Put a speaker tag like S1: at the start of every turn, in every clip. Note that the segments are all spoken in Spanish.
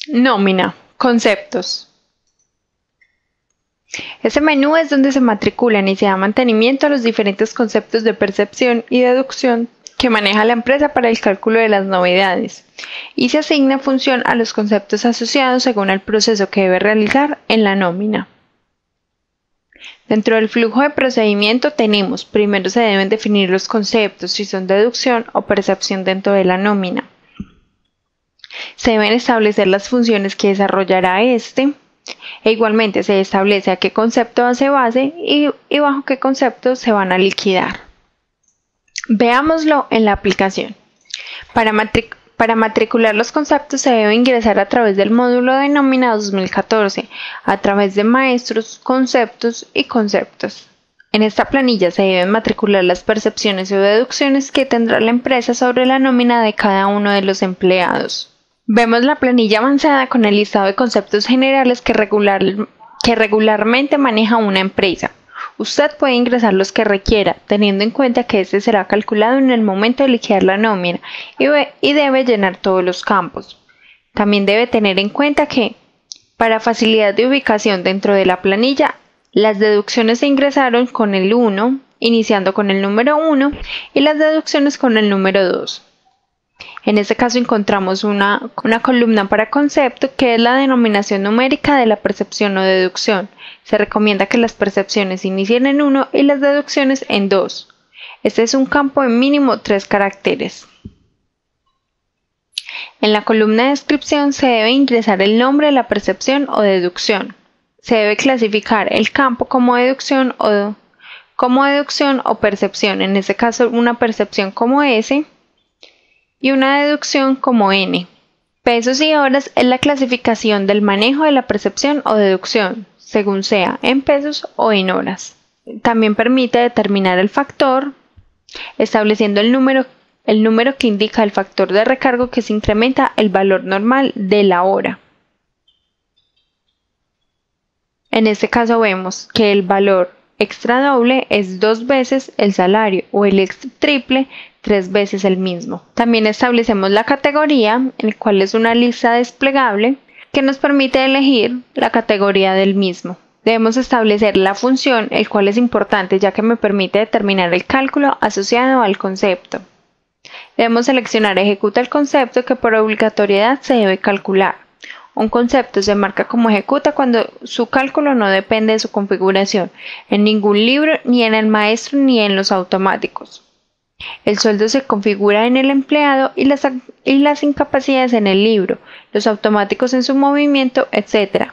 S1: Nómina, conceptos. Este menú es donde se matriculan y se da mantenimiento a los diferentes conceptos de percepción y deducción que maneja la empresa para el cálculo de las novedades, y se asigna función a los conceptos asociados según el proceso que debe realizar en la nómina. Dentro del flujo de procedimiento tenemos, primero se deben definir los conceptos, si son deducción o percepción dentro de la nómina. Se deben establecer las funciones que desarrollará este, e igualmente se establece a qué concepto hace base y bajo qué concepto se van a liquidar. Veámoslo en la aplicación. Para matricular los conceptos se debe ingresar a través del módulo de nómina 2014, a través de maestros, conceptos y conceptos. En esta planilla se deben matricular las percepciones o deducciones que tendrá la empresa sobre la nómina de cada uno de los empleados. Vemos la planilla avanzada con el listado de conceptos generales que regularmente maneja una empresa. Usted puede ingresar los que requiera, teniendo en cuenta que este será calculado en el momento de liquidar la nómina y debe llenar todos los campos. También debe tener en cuenta que, para facilidad de ubicación dentro de la planilla, las deducciones se ingresaron con el 1, iniciando con el número 1, y las deducciones con el número 2. En este caso encontramos una columna para concepto, que es la denominación numérica de la percepción o deducción. Se recomienda que las percepciones inicien en 1 y las deducciones en 2. Este es un campo de mínimo 3 caracteres. En la columna de descripción se debe ingresar el nombre de la percepción o deducción. Se debe clasificar el campo como deducción o percepción, en este caso una percepción como S y una deducción como N. Pesos y horas es la clasificación del manejo de la percepción o deducción, según sea en pesos o en horas. También permite determinar el factor, estableciendo el número que indica el factor de recargo que se incrementa el valor normal de la hora. En este caso vemos que el valor extra doble es 2 veces el salario o el extra triple 3 veces el mismo. También establecemos la categoría, el cual es una lista desplegable que nos permite elegir la categoría del mismo. Debemos establecer la función, el cual es importante ya que me permite determinar el cálculo asociado al concepto. Debemos seleccionar ejecuta el concepto, que por obligatoriedad se debe calcular. Un concepto se marca como ejecuta cuando su cálculo no depende de su configuración en ningún libro, ni en el maestro ni en los automáticos. El sueldo se configura en el empleado y las incapacidades en el libro, los automáticos en su movimiento, etc.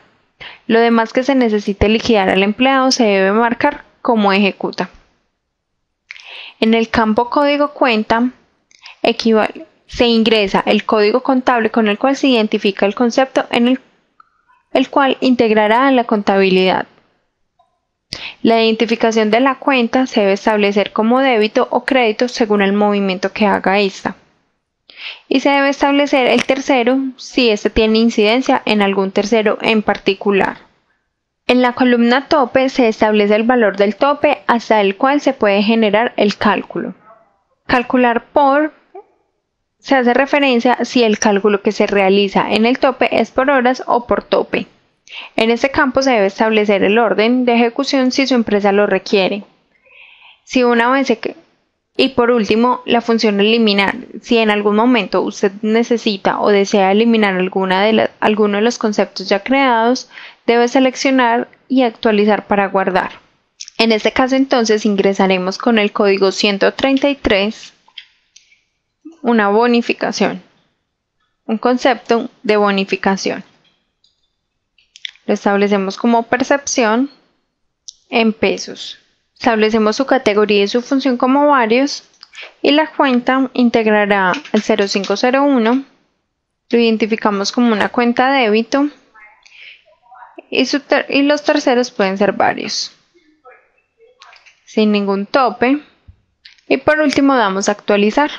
S1: Lo demás que se necesite liquidar al empleado se debe marcar como ejecuta. En el campo código cuenta se ingresa el código contable con el cual se identifica el concepto en el cual integrará a la contabilidad. La identificación de la cuenta se debe establecer como débito o crédito según el movimiento que haga esta. Y se debe establecer el tercero si éste tiene incidencia en algún tercero en particular. En la columna tope se establece el valor del tope hasta el cual se puede generar el cálculo. Calcular por se hace referencia si el cálculo que se realiza en el tope es por horas o por tope. En este campo se debe establecer el orden de ejecución si su empresa lo requiere. Y por último, la función eliminar. Si en algún momento usted necesita o desea eliminar alguno de los conceptos ya creados, debe seleccionar y actualizar para guardar. En este caso entonces ingresaremos con el código 133 una bonificación, un concepto de bonificación. Lo establecemos como percepción en pesos. Establecemos su categoría y su función como varios y la cuenta integrará el 0501. Lo identificamos como una cuenta débito y los terceros pueden ser varios, sin ningún tope. Y por último damos a actualizar.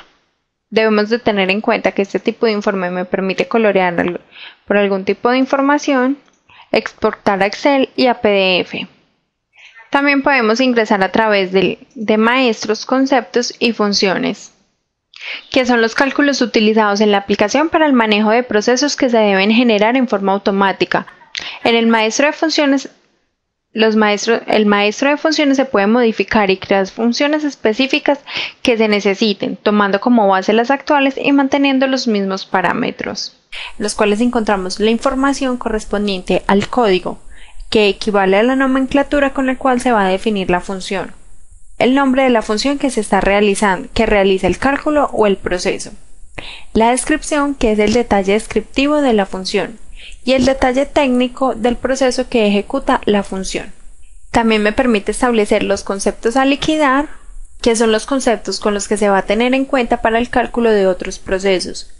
S1: Debemos de tener en cuenta que este tipo de informe me permite colorear por algún tipo de información, exportar a Excel y a PDF. También podemos ingresar a través de maestros, conceptos y funciones. que son los cálculos utilizados en la aplicación para el manejo de procesos que se deben generar en forma automática. En el maestro de funciones, el maestro de funciones se puede modificar y crear funciones específicas que se necesiten, tomando como base las actuales y manteniendo los mismos parámetros, en los cuales encontramos la información correspondiente al código, que equivale a la nomenclatura con la cual se va a definir la función, el nombre de la función que se está realizando, que realiza el cálculo o el proceso, la descripción, que es el detalle descriptivo de la función, y el detalle técnico del proceso que ejecuta la función. También me permite establecer los conceptos a liquidar, que son los conceptos con los que se va a tener en cuenta para el cálculo de otros procesos.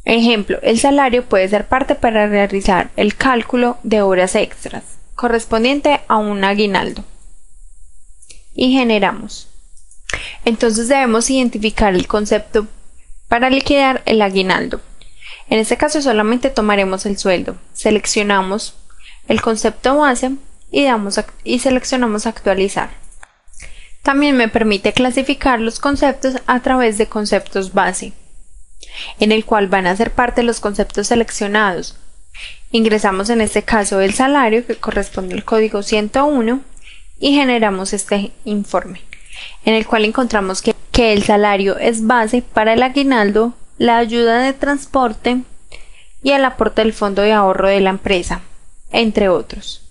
S1: Ejemplo, el salario puede ser parte para realizar el cálculo de horas extras, correspondiente a un aguinaldo. Y generamos. Entonces debemos identificar el concepto para liquidar el aguinaldo. En este caso solamente tomaremos el sueldo, seleccionamos el concepto base y seleccionamos actualizar. También me permite clasificar los conceptos a través de conceptos base, en el cual van a ser parte los conceptos seleccionados. Ingresamos en este caso el salario, que corresponde al código 101, y generamos este informe, en el cual encontramos que el salario es base para el aguinaldo, la ayuda de transporte y el aporte del fondo de ahorro de la empresa, entre otros.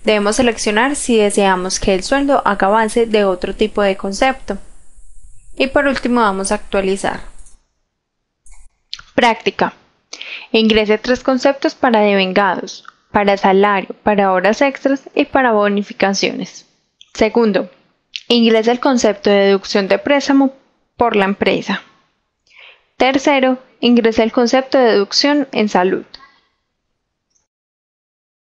S1: Debemos seleccionar si deseamos que el sueldo haga base de otro tipo de concepto. Y por último vamos a actualizar. Práctica. Ingrese 3 conceptos para devengados, para salario, para horas extras y para bonificaciones. Segundo, ingrese el concepto de deducción de préstamo por la empresa. Tercero, ingrese el concepto de deducción en salud.